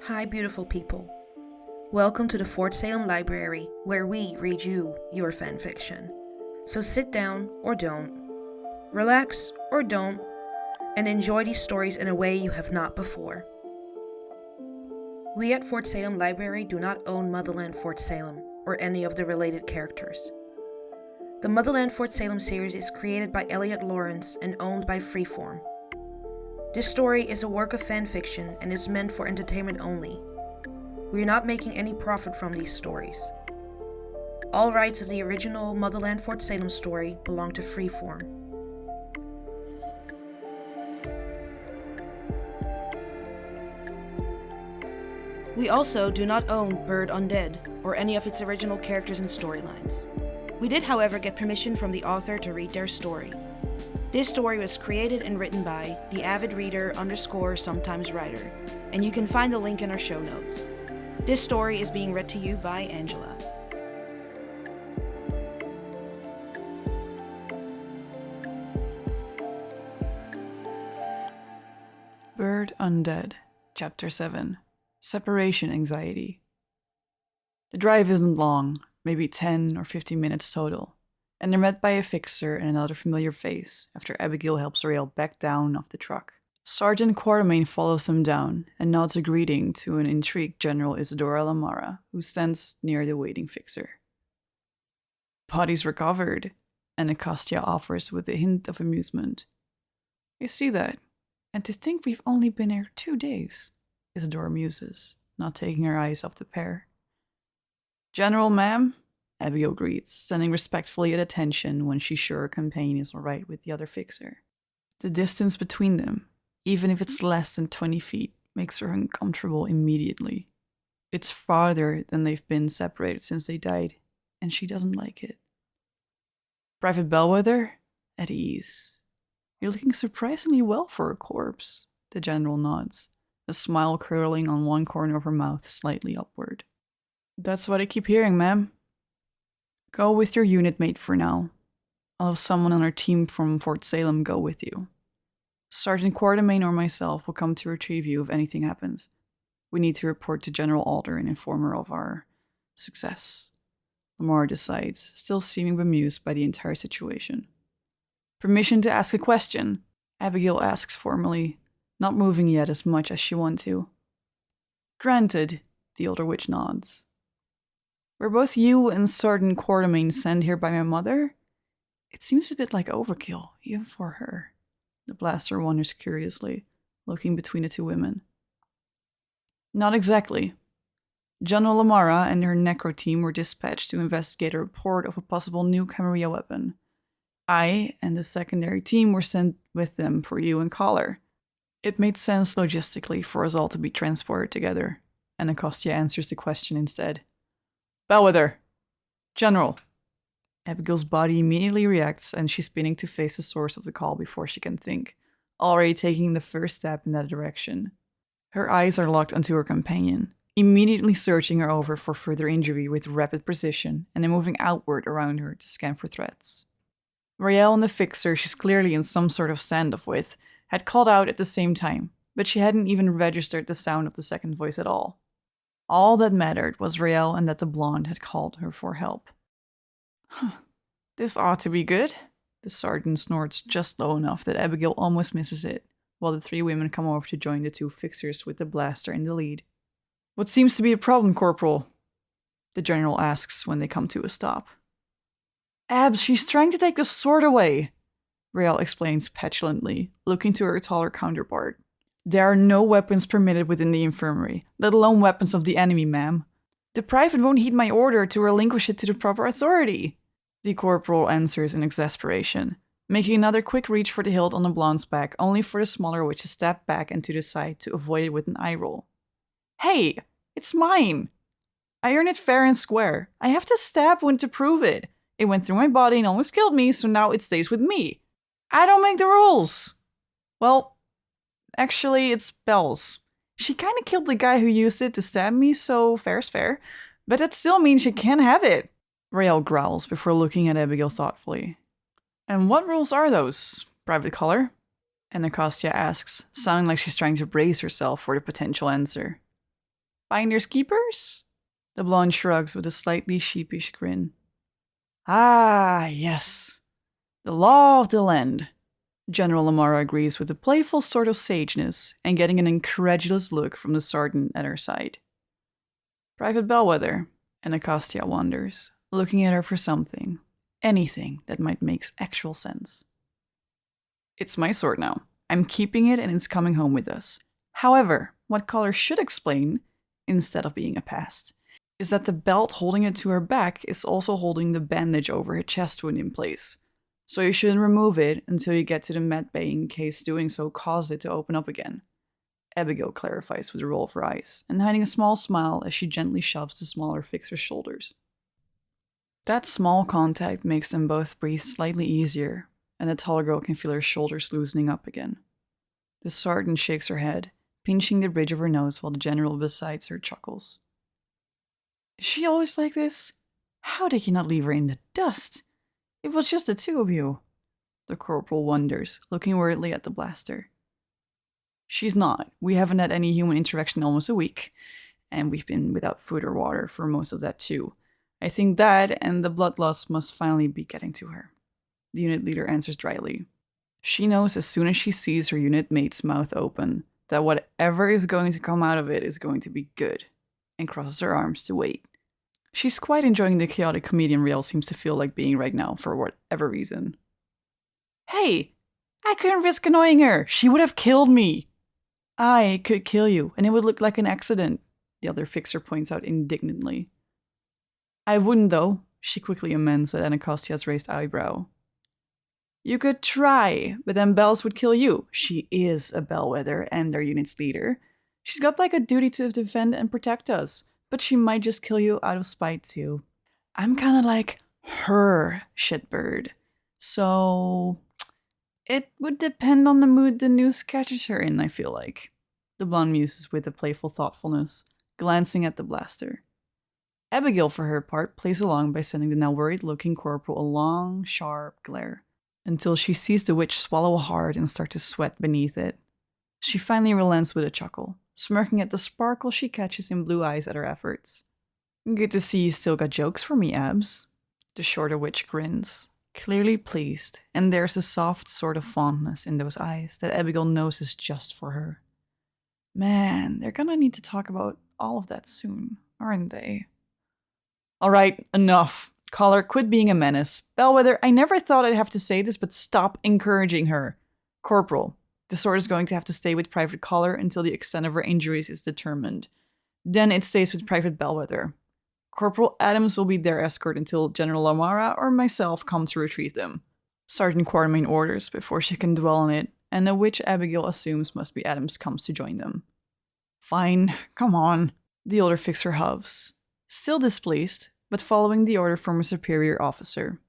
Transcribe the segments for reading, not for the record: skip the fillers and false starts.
Hi, beautiful people. Welcome to the Fort Salem Library, where we read you your fanfiction. So sit down or don't, relax or don't, and enjoy these stories in a way you have not before. We at Fort Salem Library do not own Motherland Fort Salem or any of the related characters. The Motherland Fort Salem series is created by Elliot Lawrence and owned by Freeform. This story is a work of fanfiction and is meant for entertainment only. We are not making any profit from these stories. All rights of the original Motherland Fort Salem story belong to Freeform. We also do not own Bird Undead or any of its original characters and storylines. We did, however, get permission from the author to read their story. This story was created and written by the avid reader _ sometimes writer, and you can find the link in our show notes. This story is being read to you by Angela. Bird Undead, Chapter 7, Separation Anxiety. The drive isn't long, maybe 10 or 15 minutes total, and they're met by a fixer and another familiar face after Abigail helps Rael back down off the truck. Sergeant Quartermain follows them down and nods a greeting to an intrigued General Isadora Lamara, who stands near the waiting fixer. Body's recovered, Anacostia offers with a hint of amusement. You see that? And to think we've only been here 2 days, Isadora muses, not taking her eyes off the pair. General, ma'am? Abigail greets, standing respectfully at attention when she's sure her companion is all right with the other fixer. The distance between them, even if it's less than 20 feet, makes her uncomfortable immediately. It's farther than they've been separated since they died, and she doesn't like it. Private Bellwether? At ease. You're looking surprisingly well for a corpse, the general nods, a smile curling on one corner of her mouth slightly upward. That's what I keep hearing, ma'am. Go with your unit mate for now. I'll have someone on our team from Fort Salem go with you. Sergeant Quartermain or myself will come to retrieve you if anything happens. We need to report to General Alder and inform her of our success. Lamar decides, still seeming bemused by the entire situation. Permission to ask a question? Abigail asks formally, not moving yet as much as she wants to. Granted, the older witch nods. Were both you and Sergeant Quartermain sent here by my mother? It seems a bit like overkill, even for her. The blaster wonders curiously, looking between the two women. Not exactly. General Lamara and her necro team were dispatched to investigate a report of a possible new Camarilla weapon. I and the secondary team were sent with them for you and Collar. It made sense logistically for us all to be transported together, and Anacostia answers the question instead. Bellwether! General! Abigail's body immediately reacts, and she's spinning to face the source of the call before she can think, already taking the first step in that direction. Her eyes are locked onto her companion, immediately searching her over for further injury with rapid precision, and then moving outward around her to scan for threats. Rael and the fixer she's clearly in some sort of standoff with had called out at the same time, but she hadn't even registered the sound of the second voice at all. All that mattered was Rael and that the blonde had called her for help. This ought to be good. The sergeant snorts just low enough that Abigail almost misses it, while the three women come over to join the two fixers with the blaster in the lead. What seems to be the problem, Corporal? The general asks when they come to a stop. Abs, she's trying to take the sword away, Rael explains petulantly, looking to her taller counterpart. There are no weapons permitted within the infirmary, let alone weapons of the enemy, ma'am. The private won't heed my order to relinquish it to the proper authority, the corporal answers in exasperation, making another quick reach for the hilt on the blonde's back, only for the smaller witch to step back and to the side to avoid it with an eye roll. Hey, it's mine! I earn it fair and square. I have to stab one to prove it. It went through my body and almost killed me, so now it stays with me. I don't make the rules! Well, actually, it's Belle's. She kinda killed the guy who used it to stab me, so fair's fair. But that still means she can't have it. Rael growls before looking at Abigail thoughtfully. And what rules are those, Private Collar? Anacostia asks, sounding like she's trying to brace herself for the potential answer. Finders keepers? The blonde shrugs with a slightly sheepish grin. Ah, yes. The law of the land. General Amara agrees with a playful sort of sageness and getting an incredulous look from the sergeant at her side. Private Bellwether, Anacostia wonders, looking at her for something, anything that might make actual sense. It's my sword now. I'm keeping it and it's coming home with us. However, what Collar should explain, instead of being a pest, is that the belt holding it to her back is also holding the bandage over her chest wound in place. So you shouldn't remove it until you get to the med bay in case doing so causes it to open up again. Abigail clarifies with a roll of her eyes, and hiding a small smile as she gently shoves the smaller fixer's shoulders. That small contact makes them both breathe slightly easier, and the taller girl can feel her shoulders loosening up again. The sergeant shakes her head, pinching the bridge of her nose while the general beside her chuckles. Is she always like this? How did you not leave her in the dust? It was just the two of you. The corporal wonders, looking worriedly at the blaster. She's not. We haven't had any human interaction in almost a week, and we've been without food or water for most of that too. I think that and the bloodlust must finally be getting to her. The unit leader answers dryly. She knows as soon as she sees her unit mate's mouth open that whatever is going to come out of it is going to be good, and crosses her arms to wait. She's quite enjoying the chaotic comedian Riel seems to feel like being right now for whatever reason. Hey! I couldn't risk annoying her! She would have killed me! I could kill you, and it would look like an accident, the other fixer points out indignantly. I wouldn't though, she quickly amends at Anacostia's raised eyebrow. You could try, but then Bells would kill you. She is a bellwether and our unit's leader. She's got like a duty to defend and protect us, but she might just kill you out of spite too. I'm kinda like her shitbird. So it would depend on the mood the news catches her in, I feel like. The blonde muses with a playful thoughtfulness, glancing at the blaster. Abigail, for her part, plays along by sending the now worried-looking corporal a long, sharp glare, until she sees the witch swallow hard and start to sweat beneath it. She finally relents with a chuckle, smirking at the sparkle she catches in blue eyes at her efforts. Good to see you still got jokes for me, Abs. The shorter witch grins, clearly pleased, and there's a soft sort of fondness in those eyes that Abigail knows is just for her. Man, they're gonna need to talk about all of that soon, aren't they? Alright, enough. Collar, quit being a menace. Bellwether, I never thought I'd have to say this, but stop encouraging her. Corporal, the sword is going to have to stay with Private Collar until the extent of her injuries is determined. Then it stays with Private Bellwether. Corporal Adams will be their escort until General Lamara or myself come to retrieve them. Sergeant Quartermain orders before she can dwell on it, and the witch Abigail assumes must be Adams comes to join them. Fine, come on. The older fixer huffs, still displeased, but following the order from a superior officer.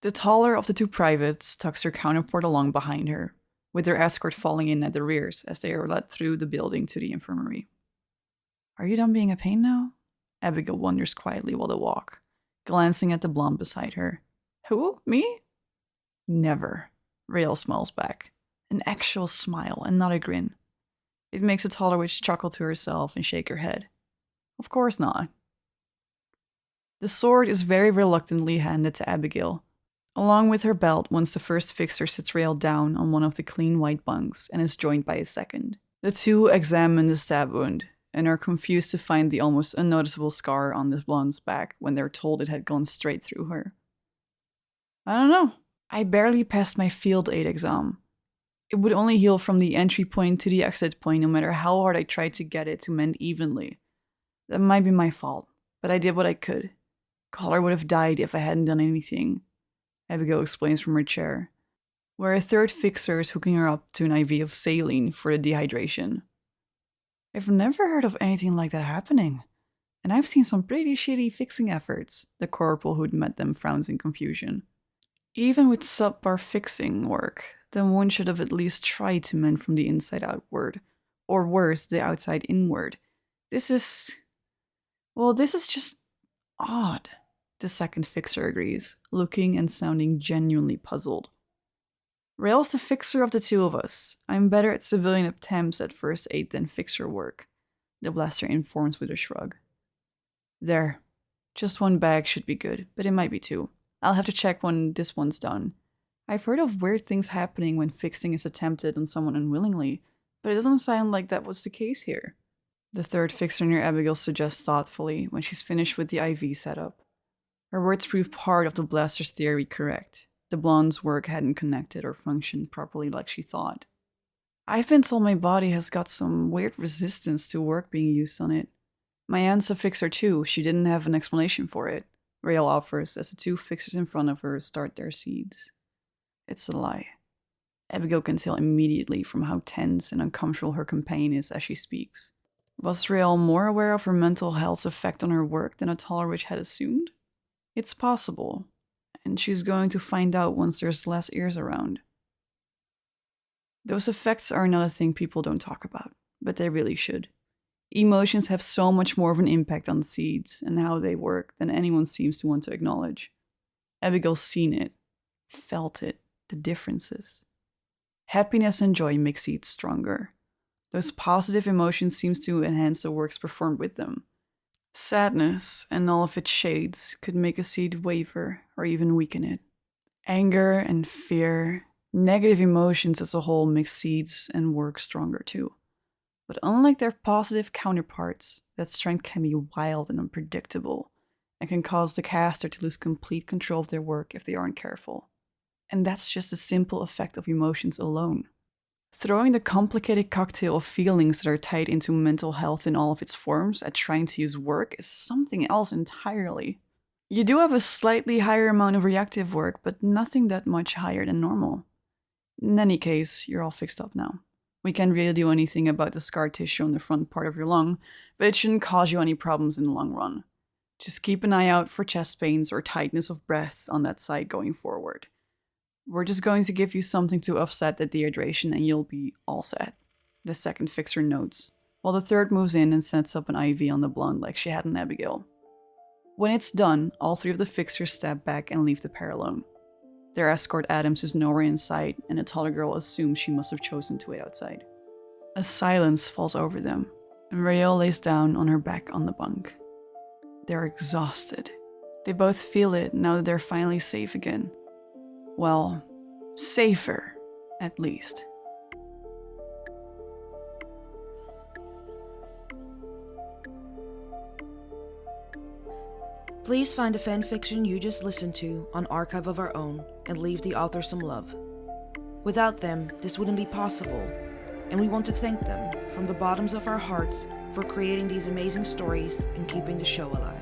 The taller of the two privates tucks her counterpart along behind her, with their escort falling in at the rears as they are led through the building to the infirmary. Are you done being a pain now? Abigail wonders quietly while they walk, glancing at the blonde beside her. Who? Me? Never. Rael smiles back. An actual smile and not a grin. It makes the taller witch chuckle to herself and shake her head. Of course not. The sword is very reluctantly handed to Abigail, along with her belt once the first fixer sits Rael down on one of the clean white bunks and is joined by a second. The two examine the stab wound and are confused to find the almost unnoticeable scar on the blonde's back when they're told it had gone straight through her. I don't know. I barely passed my field aid exam. It would only heal from the entry point to the exit point no matter how hard I tried to get it to mend evenly. That might be my fault, but I did what I could. Collar would have died if I hadn't done anything, Abigail explains from her chair, where a third fixer is hooking her up to an IV of saline for the dehydration. I've never heard of anything like that happening, and I've seen some pretty shitty fixing efforts, the corporal who'd met them frowns in confusion. Even with subpar fixing work, the wound should have at least tried to mend from the inside outward, or worse, the outside inward. This is just odd. The second fixer agrees, looking and sounding genuinely puzzled. Rael's the fixer of the two of us. I'm better at civilian attempts at first aid than fixer work. the blaster informs with a shrug. There. Just one bag should be good, but it might be two. I'll have to check when this one's done. I've heard of weird things happening when fixing is attempted on someone unwillingly, but it doesn't sound like that was the case here. The third fixer near Abigail suggests thoughtfully when she's finished with the IV setup. Her words prove part of the blaster's theory correct. The blonde's work hadn't connected or functioned properly like she thought. I've been told my body has got some weird resistance to work being used on it. My aunt's a fixer too, she didn't have an explanation for it, Rael offers as the two fixers in front of her start their seeds. It's a lie. Abigail can tell immediately from how tense and uncomfortable her companion is as she speaks. Was Rael more aware of her mental health's effect on her work than Atalarich had assumed? It's possible, and she's going to find out once there's less ears around. Those effects are not a thing people don't talk about, but they really should. Emotions have so much more of an impact on seeds and how they work than anyone seems to want to acknowledge. Abigail's seen it, felt it, the differences. Happiness and joy make seeds stronger. Those positive emotions seem to enhance the works performed with them. Sadness, and all of its shades, could make a seed waver or even weaken it. Anger and fear, negative emotions as a whole make seeds and work stronger too. But unlike their positive counterparts, that strength can be wild and unpredictable, and can cause the caster to lose complete control of their work if they aren't careful. And that's just a simple effect of emotions alone. Throwing the complicated cocktail of feelings that are tied into mental health in all of its forms at trying to use work is something else entirely. You do have a slightly higher amount of reactive work, but nothing that much higher than normal. In any case, you're all fixed up now. We can't really do anything about the scar tissue on the front part of your lung, but it shouldn't cause you any problems in the long run. Just keep an eye out for chest pains or tightness of breath on that side going forward. We're just going to give you something to offset the dehydration and you'll be all set, the second fixer notes, while the third moves in and sets up an IV on the blonde like she had in Abigail. When it's done, all three of the fixers step back and leave the pair alone. Their escort Adams is nowhere in sight, and the taller girl assumes she must have chosen to wait outside. A silence falls over them, and Rael lays down on her back on the bunk. They're exhausted. They both feel it now that they're finally safe again. Well, safer, at least. Please find the fanfiction you just listened to on Archive of Our Own and leave the author some love. Without them, this wouldn't be possible, and we want to thank them from the bottoms of our hearts for creating these amazing stories and keeping the show alive.